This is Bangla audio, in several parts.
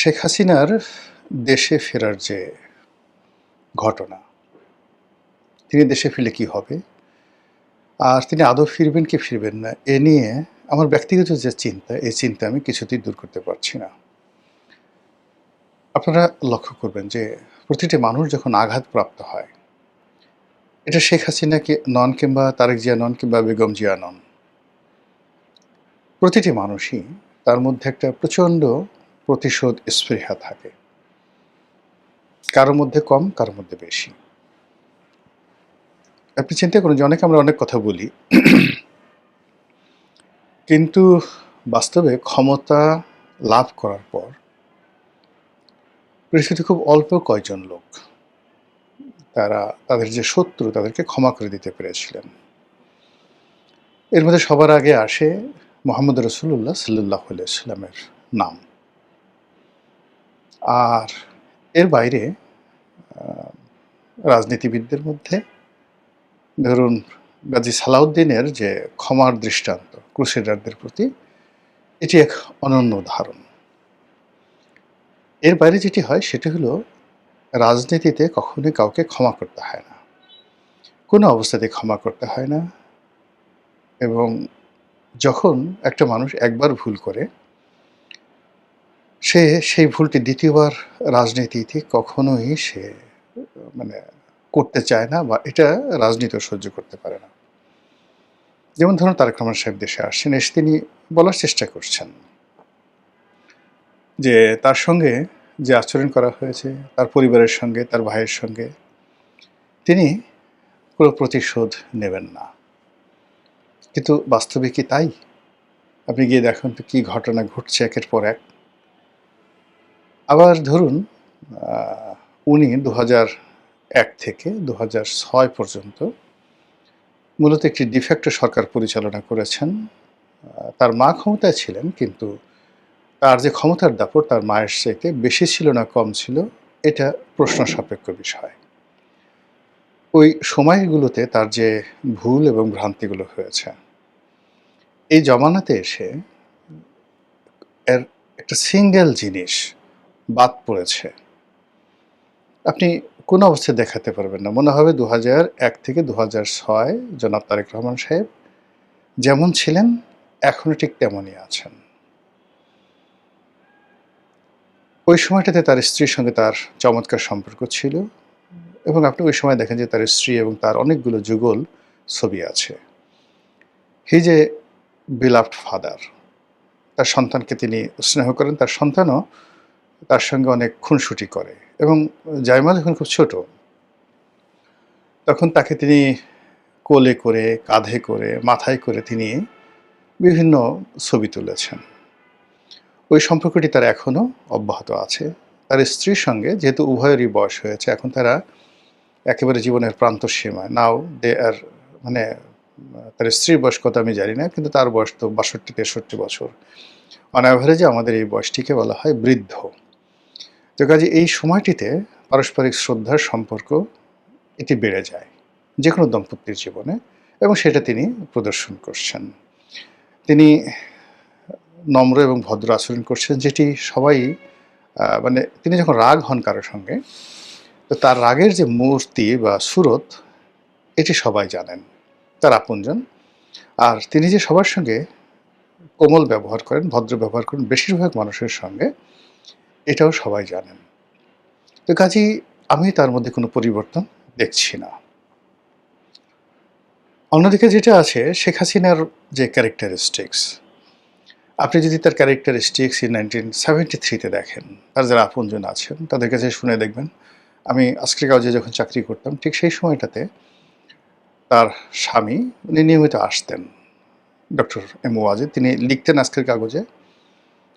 শেখ হাসিনার দেশে ফেরার যে ঘটনা, তিনি দেশে ফিরলে কি হবে? আর তিনি আদৌ ফিরবেন কি ফিরবেন না? এ নিয়ে আমার ব্যক্তিগত যে চিন্তা, এই চিন্তা আমি কিছুতেই দূর করতে পারছি না। আপনারা লক্ষ্য করবেন যে প্রতিটি মানুষ যখন আঘাতপ্রাপ্ত হয়, এটা শেখ হাসিনা নন কিংবা তারেক জিয়া নন কিংবা বেগম জিয়া নন। প্রতিটি মানুষই তার মধ্যে একটা প্রচণ্ড প্রতিশোধ স্পৃহা থাকে। কারো মধ্যে কম, কারো মধ্যে বেশি। আপনি চিন্তা করুন যে আমরা অনেক কথা বলি। কিন্তু বাস্তবে ক্ষমতা লাভ করার পর পৃথিবীতে খুব অল্প কয়জন লোক তারা তাদের যে শত্রু তাদেরকে ক্ষমা করে দিতে পেরেছিলেন। এর মধ্যে সবার আগে আসে মোহাম্মদ রসুল্লাহ সাল্লাল্লাহু আলাইহি ওয়াসাল্লামের নাম। আর এর বাইরে রাজনীতিবিদদের মধ্যে ধরুন গাজী সালাউদ্দিনের যে ক্ষমার দৃষ্টান্ত ক্রুসেডারদের প্রতি, এটি এক অনন্য উদাহরণ। এর বাইরে যেটি হয় সেটি হলো রাজনীতিতে কখনোই কাউকে ক্ষমা করতে হয় না। কোনো অবস্থাতেই ক্ষমা করতে হয় না। এবং যখন একটা মানুষ একবার ভুল করে, সে সেই ভুলটি দ্বিতীয়বার রাজনীতিতে কখনোই সে মানে করতে চায় না, বা এটা রাজনীতিও সহ্য করতে পারে না। যেমন ধরুন তারেক রহমান সাহেব দেশে আসছেন, এসে তিনি বলার চেষ্টা করছেন যে তার সঙ্গে যে আচরণ করা হয়েছে, তার পরিবারের সঙ্গে, তার ভাইয়ের সঙ্গে, তিনি কোনো প্রতিশোধ নেবেন না। কিন্তু বাস্তবে কি তাই? আপনি গিয়ে দেখুন তো কী ঘটনা ঘটছে একের পর এক। আবার ধরুন উনি ২০০১ থেকে ২০০৬ পর্যন্ত মূলত একটি ডিফ্যাক্টো সরকার পরিচালনা করেছেন। তার মা ক্ষমতায় ছিলেন, কিন্তু তার যে ক্ষমতার দাপট তার মায়ের চাইতে বেশি ছিল না কম ছিল, এটা প্রশ্ন সাপেক্ষ বিষয়। ওই সময়গুলোতে তার যে ভুল এবং ভ্রান্তিগুলো হয়েছে, এই জমানাতে এসে এর একটা সিঙ্গেল জিনিস বাদ পড়েছে। আপনি কোনো অবস্থায় দেখাতে পারবেন না। মনে হবে ২০০১ থেকে ২০০৬ জনাব তারেক রহমান সাহেব যেমন ছিলেন এখনো ঠিক তেমনই আছেন। ওই সময়টাতে তার স্ত্রীর সঙ্গে তার চমৎকার সম্পর্ক ছিল, এবং আপনি ওই সময় দেখেন যে তার স্ত্রী এবং তার অনেকগুলো যুগল ছবি আছে। He is a beloved father. তার সন্তানকে তিনি স্নেহ করেন, তার সন্তানও তার সঙ্গে অনেক খুনসুটি করে। এবং জাইমা যখন খুব ছোট, তখন তাকে তিনি কোলে করে, কাঁধে করে, মাথায় করে তিনি বিভিন্ন ছবি তুলেছেন। ওই সম্পর্কটি তার এখনও অব্যাহত আছে। তার স্ত্রীর সঙ্গে যেহেতু উভয়েরই বয়স হয়েছে, এখন তারা একেবারে জীবনের প্রান্তসীমায়। নাও দে আর মানে তার স্ত্রীর বয়স কত আমি জানি না, কিন্তু তার বয়স তো ৬২-৬৩ বছর। অন অ্যাভারেজে আমাদের এই বয়সটিকে বলা হয় বৃদ্ধ। তো কাজে এই সময়টিতে পারস্পরিক শ্রদ্ধার সম্পর্ক এটি বেড়ে যায় যে কোনো দম্পতির জীবনে, এবং সেটা তিনি প্রদর্শন করছেন। তিনি নম্র এবং ভদ্র আচরণ করছেন, যেটি সবাই মানে তিনি যখন রাগ হন কারো সঙ্গে, তো তার রাগের যে মূর্তি বা সুরত, এটি সবাই জানেন, তার আপনজন। আর তিনি যে সবার সঙ্গে কোমল ব্যবহার করেন, ভদ্র ব্যবহার করেন বেশিরভাগ মানুষের সঙ্গে, এটাও সবাই জানেন। তো কাজেই আমি তার মধ্যে কোনো পরিবর্তন দেখছি না। অন্যদিকে যেটা আছে শেখ হাসিনার যে ক্যারেক্টারিস্টিক্স, আপনি যদি তার ক্যারেক্টারিস্টিক্স 1973 দেখেন, তার যারা আপনজন আছেন তাদের কাছে শুনে দেখবেন। আমি আজকের কাগজে যখন চাকরি করতাম ঠিক সেই সময়টাতে তার স্বামী উনি নিয়মিত আসতেন, ডক্টর এম ওয়াজেদ। তিনি লিখতেন আজকের কাগজে,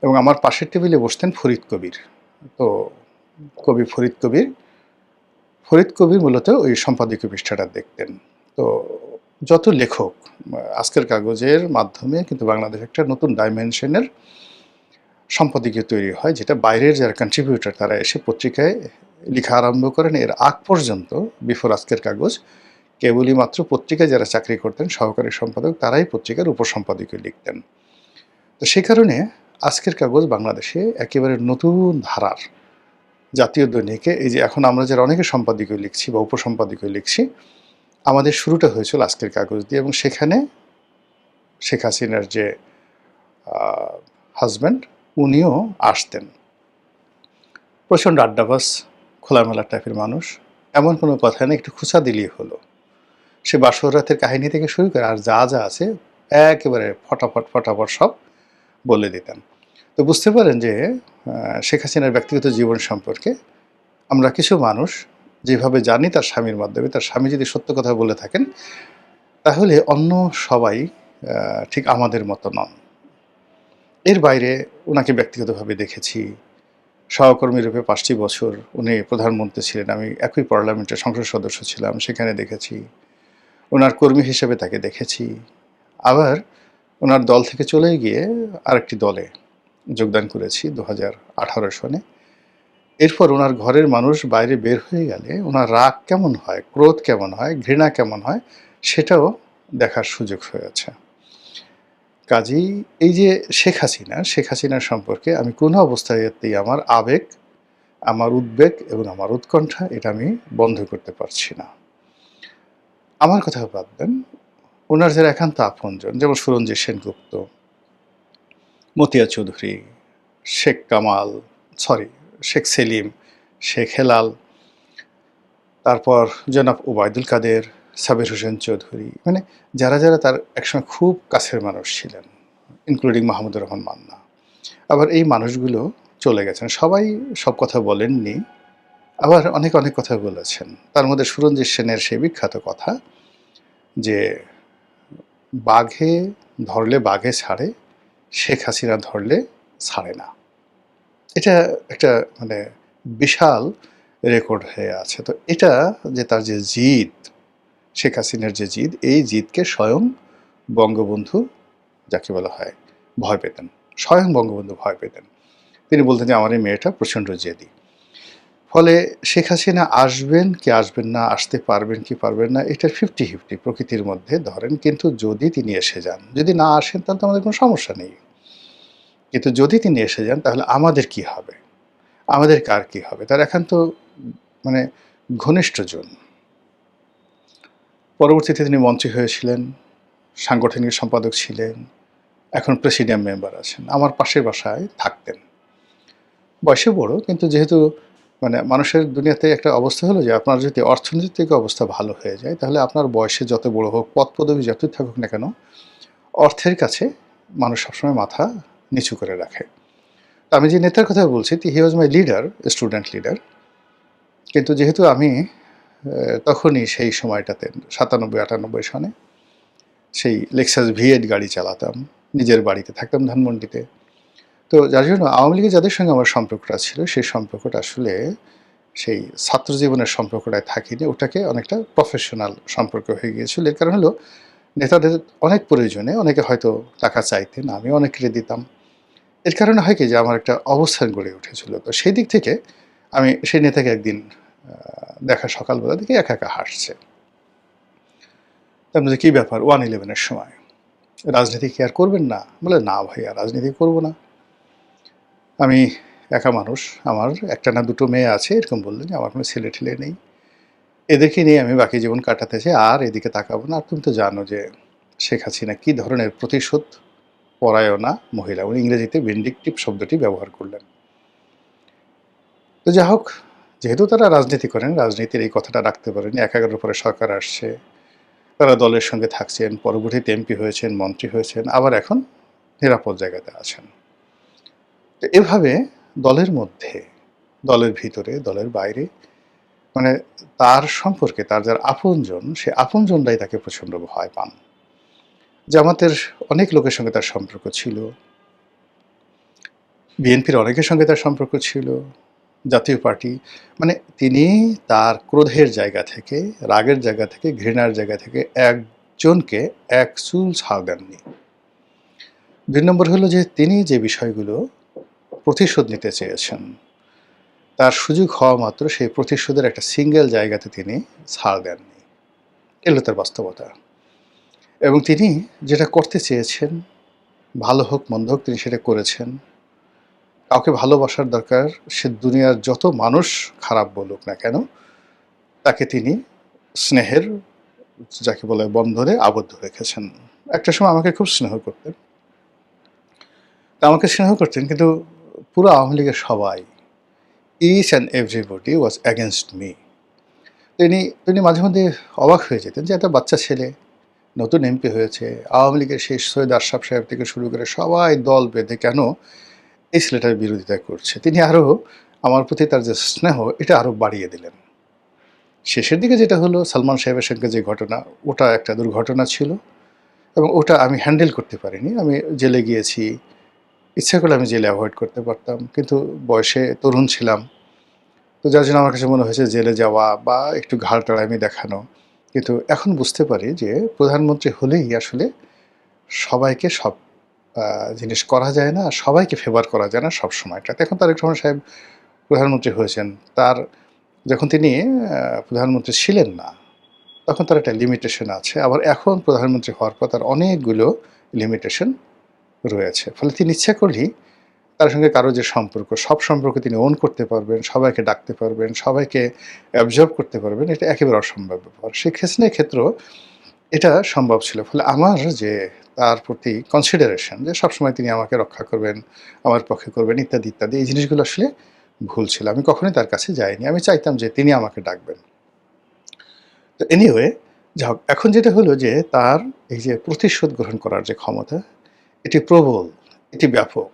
এবং আমার পাশের টেবিলে বসতেন ফরিদ কবির। তো কবি ফরিদ কবির মূলত ওই সম্পাদকীয় পৃষ্ঠাটা দেখতেন। তো যত লেখক আজকের কাগজের মাধ্যমে কিন্তু বাংলাদেশ একটা নতুন ডাইমেনশনের সম্পাদকীয় তৈরি হয়, যেটা বাইরের যারা কন্ট্রিবিউটর তারা এসে পত্রিকায় লেখা আরম্ভ করেন। এর আগ পর্যন্ত বিফোর আজকের কাগজ কেবলই মাত্র পত্রিকায় যারা চাকরি করতেন সহকারী সম্পাদক, তারাই পত্রিকার উপসম্পাদকীয় লিখতেন। তো সে কারণে আজকের কাগজ বাংলাদেশে একেবারে নতুন ধারার জাতীয় দৈনিকে এই যে এখন আমরা যারা অনেকে সম্পাদকীয় লিখছি বা উপসম্পাদকীয় লিখছি, আমাদের শুরুটা হয়েছিল আজকের কাগজ দিয়ে এবং সেখানে শেখ হাসিনার যে হাজব্যান্ড উনিও আসতেন। প্রচণ্ড আড্ডাবাজ, খোলামেলা টাইপের মানুষ, এমন কোনো কথা নেই, একটু খুঁচা দিলেই হলো। সে বাসর রাতের কাহিনী থেকে শুরু করে আর যা যা আছে একেবারে ফটাফট ফটাফট সব বলে দিতেন। তো বুঝতে পারেন যে শেখ হাসিনার ব্যক্তিগত জীবন সম্পর্কে আমরা কিছু মানুষ যেভাবে জানি তার স্বামীর মাধ্যমে, তার স্বামী যদি সত্য কথা বলে থাকেন তাহলে অন্য সবাই ঠিক আমাদের মতো নন। এর বাইরে ওনাকে ব্যক্তিগতভাবে দেখেছি, সহকর্মী রূপে 5টি বছর উনি প্রধানমন্ত্রী ছিলেন, আমি একই পার্লামেন্টের সংসদ সদস্য ছিলাম, সেখানে দেখেছি। ওনার কর্মী হিসেবে তাকে দেখেছি। আবার ওনার দল থেকে চলে গিয়ে আরেকটি দলে যোগদান করেছি 2018 সনে। এরপর ওনার ঘরের মানুষ বাইরে বের হয়ে গেলে ওনার রাগ কেমন হয়, ক্রোধ কেমন হয়, ঘৃণা কেমন হয়, সেটাও দেখার সুযোগ হয়েছে। কাজেই এই যে শেখ হাসিনার সম্পর্কে আমি কোনো অবস্থাতেই আমার আবেগ, আমার উদ্বেগ এবং আমার উৎকণ্ঠা এটা আমি বন্ধ করতে পারছি না। আমার কথা বাদ দেন, ওনার যারা একান্ত আপনজন যেমন সুরঞ্জিত সেনগুপ্ত, মতিয়া চৌধুরী, শেখ কামাল, শেখ সেলিম, শেখ হেলাল, তারপর জনাব ওবায়দুল কাদের, সাবির হোসেন চৌধুরী, মানে যারা যারা তার একসময় খুব কাছের মানুষ ছিলেন, ইনক্লুডিং মাহমুদুর রহমান মান্না। আবার এই মানুষগুলো চলে গেছেন, সবাই সব কথা বলেননি, আবার অনেক অনেক কথা বলেছেন। তার মধ্যে সুরঞ্জিত সেনের সেই বিখ্যাত কথা যে বাঘে ধরলে বাঘে ছাড়ে, শেখ হাসিনা ধরলে ছাড়ে না। এটা একটা মানে বিশাল রেকর্ড হয়ে আছে। তো এটা যে তার যে জিদ, শেখ হাসিনার যে জিদ, এই জিদকে স্বয়ং বঙ্গবন্ধু যাকে বলা হয় ভয় পেতেন, স্বয়ং বঙ্গবন্ধু ভয় পেতেন। তিনি বলতেন যে আমার এই মেয়েটা প্রচণ্ড জেদি। ফলে শেখ হাসিনা আসবেন কি আসবেন না, আসতে পারবেন কি পারবেন না, এটার 50-50 প্রকৃতির মধ্যে ধরেন। কিন্তু যদি তিনি এসে যান, যদি না আসেন তাহলে তো আমাদের কোনো সমস্যা নেই। কিন্তু যদি তিনি এসে যান তাহলে আমাদের কি হবে, আমাদের কার কি হবে? তার একান্ত মানে ঘনিষ্ঠজন। পরবর্তীতে তিনি মন্ত্রী হয়েছিলেন, সাংগঠনিক সম্পাদক ছিলেন, এখন প্রেসিডিয়াম মেম্বার আছেন। আমার পাশের বাসায় থাকতেন। বয়সে বড়, কিন্তু যেহেতু মানে মানুষের দুনিয়াতে একটা অবস্থা হলো যে আপনার যদি অর্থনৈতিক অবস্থা ভালো হয়ে যায় তাহলে আপনার বয়সে যত বড় হোক, পদ পদবি যতই থাকুক না কেন, অর্থের কাছে মানুষ সবসময় মাথা নিচু করে রাখে। আমি যে নেতার কথা বলছি, হি ওয়াজ মাই লিডার, স্টুডেন্ট লিডার। কিন্তু যেহেতু আমি তখনই সেই সময়টাতে 97-98 সনে সেই লেক্সাস V8 গাড়ি চালাতাম, নিজের বাড়িতে থাকতাম ধানমন্ডিতে। তো যার জন্য আওয়ামী লীগের যাদের সঙ্গে আমার সম্পর্কটা ছিল সেই সম্পর্কটা আসলে সেই ছাত্র জীবনের সম্পর্কটায় থাকিনি, ওটাকে অনেকটা প্রফেশনাল সম্পর্ক হয়ে গিয়েছিল। এর কারণ হলো নেতাদের অনেক প্রয়োজনে অনেকে হয়তো টাকা চাইতেন, আমি অনেককে দিতাম। এর কারণে হয় কি যে আমার একটা অবস্থান গড়ে উঠেছিল। তো সেই দিক থেকে আমি সেই নেতাকে একদিন দেখা সকালবেলা দেখি একা একা হাসছে। তার মধ্যে কী ব্যাপার, 1/11 সময় রাজনীতি কি আর করবেন না? বলে না ভাইয়া, রাজনীতি করবো না। আমি একা মানুষ, আমার একটা না দুটো মেয়ে আছে, এরকম বললেন। আমার কোনো ছেলে ঠেলে নেই, এদেরকে নিয়ে আমি বাকি জীবন কাটাতে চাই, আর এদিকে তাকাবো না। আর তুমি তো জানো যে শেখ হাসিনা কী ধরনের প্রতিশোধ পরায়ণা মহিলা, উনি ইংরেজিতে ভিন্ডিকটিভ শব্দটি ব্যবহার করলেন। তো যা হোক, যেহেতু তারা রাজনীতি করেন, রাজনীতির এই কথাটা রাখতে পারেন। 11 পরে সরকার আসছে, তারা দলের সঙ্গে থাকছেন, পরবর্তীতে MP হয়েছেন, মন্ত্রী হয়েছেন, আবার এখন নিরাপদ জায়গাতে আছেন। তো এভাবে দলের মধ্যে, দলের ভিতরে, দলের বাইরে, মানে তার সম্পর্কে তার যারা আপনজন, সে আপনজনরাই তাকে প্রচণ্ড ভয় পান। জামাতের অনেক লোকের সঙ্গে তার সম্পর্ক ছিল, বিএনপির অনেকের সঙ্গে তার সম্পর্ক ছিল, জাতীয় পার্টি, মানে তিনি তার ক্রোধের জায়গা থেকে, রাগের জায়গা থেকে, ঘৃণার জায়গা থেকে একজনকে এক চুল ছাড় দেননি। 2 নম্বর হলো যে তিনি যে বিষয়গুলো প্রতিশোধ নিতে চেয়েছেন, তার সুযোগ হওয়া মাত্র সেই প্রতিশোধের একটা সিঙ্গেল জায়গাতে তিনি ছাড় দেননি। এলো তার বাস্তবতা। এবং তিনি যেটা করতে চেয়েছেন, ভালো হোক মন্দ হোক তিনি সেটা করেছেন। কাউকে ভালোবাসার দরকার, সে দুনিয়ার যত মানুষ খারাপ বলুক না কেন, তাকে তিনি স্নেহের যাকে বলে বন্ধনে আবদ্ধ রেখেছেন। একটা সময় আমাকে খুব স্নেহ করতেন। আমাকে স্নেহ করতেন কিন্তু পুরো আওয়ামী লীগের সবাই, each and everybody was against me. তিনি মাঝে মধ্যে অবাক হয়ে যেতেন যে একটা বাচ্চা ছেলে নতুন এমপি হয়েছে, আওয়ামী লীগের সেই সৈয়দ আশরাফ সাহেব থেকে শুরু করে সবাই দল বেঁধে কেন এই ছেলেটার বিরোধিতা করছে। তিনি আরও আমার প্রতি তার যে স্নেহ এটা আরও বাড়িয়ে দিলেন। শেষের দিকে যেটা হলো সালমান সাহেবের সঙ্গে যে ঘটনা, ওটা একটা দুর্ঘটনা ছিল এবং ওটা আমি হ্যান্ডেল করতে পারিনি। আমি জেলে গিয়েছি, ইচ্ছা করলে আমি জেলে অ্যাভয়েড করতে পারতাম, কিন্তু বয়সে তরুণ ছিলাম, তো যার জন্য আমার কাছে মনে হয়েছে জেলে যাওয়া বা একটু ঘাড় টাড়ামি দেখানো। কিন্তু এখন বুঝতে পারি যে প্রধানমন্ত্রী হলেই আসলে সবাইকে সব জিনিস করা যায় না, আর সবাইকে ফেভার করা যায় না সব সময়টাতে। এখন তারেক রহমান সাহেব প্রধানমন্ত্রী হয়েছেন, তার যখন তিনি প্রধানমন্ত্রী ছিলেন না তখন তার একটা লিমিটেশন আছে, আবার এখন প্রধানমন্ত্রী হওয়ার পর তার অনেকগুলো লিমিটেশন রয়েছে। ফলে তিনি ইচ্ছা করলেই তার সঙ্গে কারো যে সম্পর্ক, সব সম্পর্ক তিনি ওন করতে পারবেন, সবাইকে ডাকতে পারবেন, সবাইকে অ্যাবজর্ব করতে পারবেন, এটা একেবারে অসম্ভব ব্যাপার। শেখ হাসিনার ক্ষেত্রেও এটা সম্ভব ছিল। ফলে আমার যে তার প্রতি কনসিডারেশন যে সবসময় তিনি আমাকে রক্ষা করবেন, আমার পক্ষে করবেন ইত্যাদি, ইত্যাদি, এই জিনিসগুলো আসলে ভুল ছিল। আমি কখনোই তার কাছে যাইনি। আমি চাইতাম যে তিনি আমাকে ডাকবেন। তো এনিওয়ে, যা হোক, এখন যেটা হলো যে তার এই যে প্রতিশোধ গ্রহণ করার যে ক্ষমতা, এটি প্রবল, এটি ব্যাপক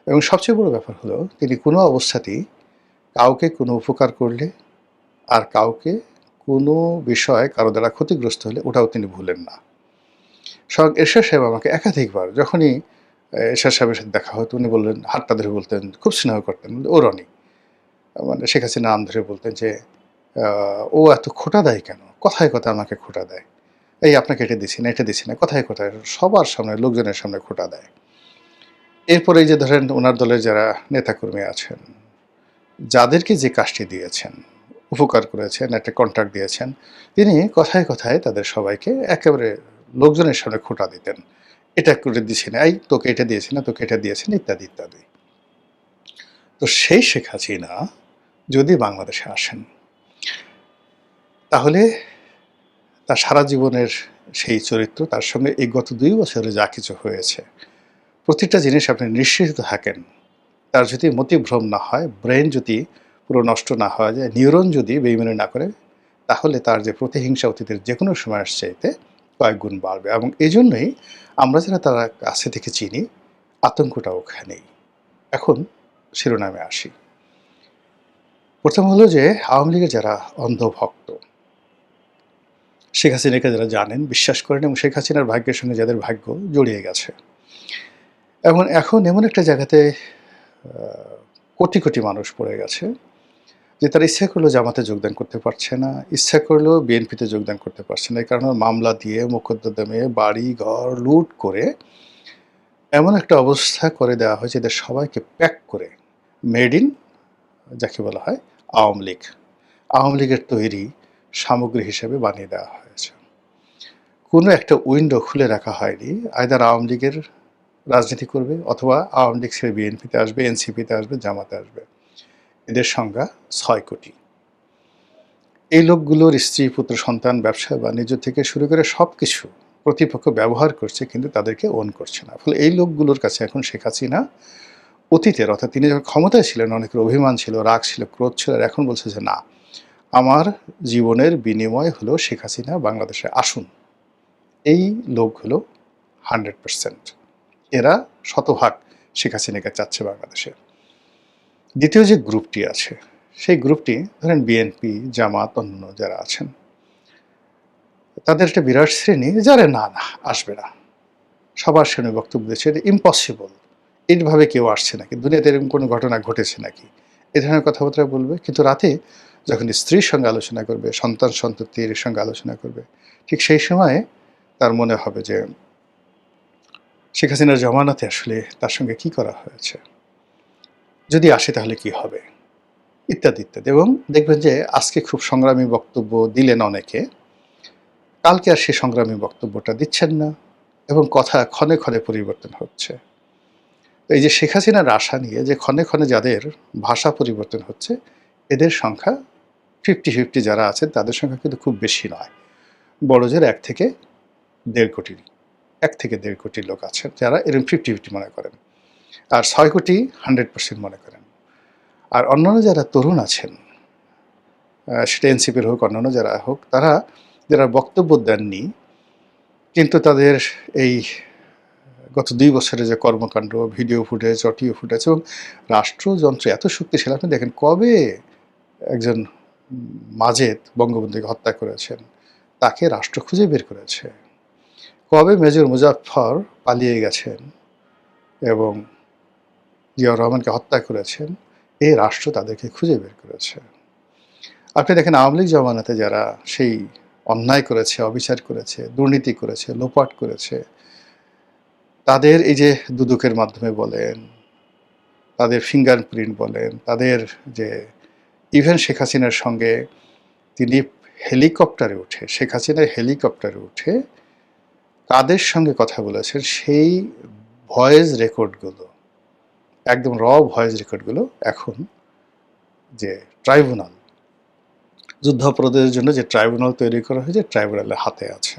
এবং সবচেয়ে বড় ব্যাপার হলো তিনি কোনো অবস্থাতেই কাউকে কোনো উপকার করলে আর কাউকে কোনো বিষয় কারো দ্বারা ক্ষতিগ্রস্ত হলে ওটাও তিনি ভুলেন না। স্বয়ং এরশাদ সাহেব আমাকে একাধিকবার যখনই এরশাদ সাহেবের সাথে দেখা হতো উনি বললেন, হাতটা ধরে বলতেন, খুব স্নেহ করতেন, ও রনি, মানে শেখ হাসিনা নাম ধরে বলতেন যে ও এত খোঁটা দেয় কেন, কথায় কথায় আমাকে খোঁটা দেয়, এই আপনাকে এটা দিছি না, এটা দিছি না, কথায় কথায় সবার সামনে, লোকজনের সামনে খোঁটা দেয়। এরপরে এই যে ধরেন ওনার দলের যারা নেতাকর্মী আছেন, যাদেরকে যে কাজটি দিয়েছেন, উপকার করেছেন, একটা কন্ট্রাক্ট দিয়েছেন, তিনি কথায় কথায় তাদের সবাইকে একেবারে লোকজনের সামনে খোঁটা দিতেন। এটা করে দিছি না, এই তোকে এটা দিয়েছি না, তোকে এটা দিয়েছি না, ইত্যাদি, ইত্যাদি। তো সেই শেখ হাসিনা যদি বাংলাদেশে আসেন, তাহলে তার সারা জীবনের সেই চরিত্র, তার সঙ্গে এই গত ২ বছরে যা কিছু হয়েছে, প্রতিটা জিনিস আপনি নিশ্চিত থাকেন, তার যদি মতিভ্রম না হয়, ব্রেন যদি পুরো নষ্ট না হওয়া যায়, নিউরন যদি বেইমানি না করে, তাহলে তার যে প্রতিহিংসা অতীতের যে কোনো সময়ের চাইতে কয়েক গুণ বাড়বে। এবং এই জন্যই আমরা যারা তারা কাছে থেকে চিনি, আতঙ্কটা ওখানেই। এখন শিরোনামে আসি। প্রথম হলো যে আওয়ামী লীগের যারা অন্ধভক্ত, শেখ হাসিনাকে যারা জানেন, বিশ্বাস করেন এবং শেখ হাসিনার ভাগ্যের সঙ্গে যাদের ভাগ্য জড়িয়ে গেছে, এবং এখন এমন একটা জায়গাতে কোটি কোটি মানুষ পড়ে গেছে যে তারা ইচ্ছা করলেও জামাতে যোগদান করতে পারছে না, ইচ্ছা করলেও বিএনপিতে যোগদান করতে পারছে না। এই কারণে মামলা দিয়ে, মোকদ্দমে বাড়ি ঘর লুট করে এমন একটা অবস্থা করে দেওয়া হয়েছে এদের সবাইকে প্যাক করে মেড ইন, যাকে বলা হয় আওয়ামী লীগ, আওয়ামী লীগের তৈরি সামগ্রী হিসেবে বানিয়ে দেওয়া হয়েছে। কোনো একটা উইন্ডো খুলে রাখা হয়নি, আইদার আওয়ামী লীগের রাজনীতি করবে অথবা আওয়ামী লীগ ছেড়ে বিএনপিতে আসবে, এনসিপিতে আসবে, জামাতে আসবে। এদের সংখ্যা ৬ কোটি। এই লোকগুলোর স্ত্রী, পুত্র, সন্তান, ব্যবসা বাণিজ্য থেকে শুরু করে সব কিছু প্রতিপক্ষ ব্যবহার করছে, কিন্তু তাদেরকে ওন করছে না। ফলে এই লোকগুলোর কাছে এখন শেখ হাসিনা অতীতের, অর্থাৎ তিনি যখন ক্ষমতায় ছিলেন অনেকের অভিমান ছিল, রাগ ছিল, ক্রোধ ছিল, আর এখন বলছে যে না, আমার জীবনের বিনিময় হলো শেখ হাসিনা বাংলাদেশে আসুন। এই লোকগুলো 100%, এরা শতভাগ শেখ হাসিনাকে চাচ্ছে বাংলাদেশে। দ্বিতীয় যে গ্রুপটি আছে, সেই গ্রুপটি ধরেন বিএনপি, জামাত, অন্য যারা আছেন, তাদের একটা বিরাট শ্রেণী যারা না না আসবে না, সবার সামনে বক্তব্য দিচ্ছে এটা ইম্পসিবল, এইভাবে কেউ আসছে নাকি, দুনিয়াতে এরকম কোনো ঘটনা ঘটেছে নাকি, এ ধরনের কথাবার্তা বলবে। কিন্তু রাতে যখন স্ত্রীর সঙ্গে আলোচনা করবে, সন্তান সন্ততির সঙ্গে আলোচনা করবে, ঠিক সেই সময়ে তার মনে হবে যে শেখ হাসিনার জমানাতে আসলে তার সঙ্গে কি করা হয়েছে, যদি আসে তাহলে কি হবে, ইত্যাদি, ইত্যাদি। এবং দেখবেন যে আজকে খুব সংগ্রামী বক্তব্য দিলেন অনেকে, কালকে আর সেই সংগ্রামী বক্তব্যটা দিচ্ছেন না, এবং কথা ক্ষণে ক্ষণে পরিবর্তন হচ্ছে। এই যে শেখ হাসিনার আশা নিয়ে যে ক্ষণে ক্ষণে যাদের ভাষা পরিবর্তন হচ্ছে, এদের সংখ্যা 50-50 যারা আছেন তাদের সংখ্যা কিন্তু খুব বেশি নয়। বড়জোর ১ থেকে ১.৫ কোটি, ১ থেকে ১.৫ কোটি লোক আছেন যারা এরকম 50-50 মনে করেন। আর ৬ কোটি 100% মনে করেন। আর অন্যান্য যারা তরুণ আছেন, সেটা এনসিপির হোক, অন্যান্য যারা হোক, তারা যারা বক্তব্য দেননি, কিন্তু তাদের এই গত ২ বছরে যে কর্মকাণ্ড, ভিডিও ফুটেজ, অডিও ফুটেজ এবং রাষ্ট্রযন্ত্র এত শক্তিশালী, আপনি দেখেন কবে একজন মাজেদ বঙ্গবন্ধুকে হত্যা করেছেন, তাকে রাষ্ট্র খুঁজে বের করেছে। কবে মেজর মুজাফফর পালিয়ে গেছেন এবং জিয়াউর রহমানকে হত্যা করেছেন, এই রাষ্ট্র তাদেরকে খুঁজে বের করেছে। আপনি দেখেন আওয়ামী লীগ জমানাতে যারা সেই অন্যায় করেছে, অবিচার করেছে, দুর্নীতি করেছে, লোপাট করেছে, তাদের এই যে দুদকের মাধ্যমে বলেন, তাদের ফিঙ্গারপ্রিন্ট বলেন, তাদের যে ইভেন শেখ হাসিনার সঙ্গে তিনি হেলিকপ্টারে উঠে, শেখ হাসিনা হেলিকপ্টারে উঠে কাদের সঙ্গে কথা বলেছেন, সেই ভয়েস রেকর্ডগুলো, একদম ভয়েস রেকর্ডগুলো এখন যে ট্রাইব্যুনাল, যুদ্ধাপরাধের জন্য যে ট্রাইব্যুনাল তৈরি করা হয়েছে, ট্রাইব্যুনালের হাতে আছে।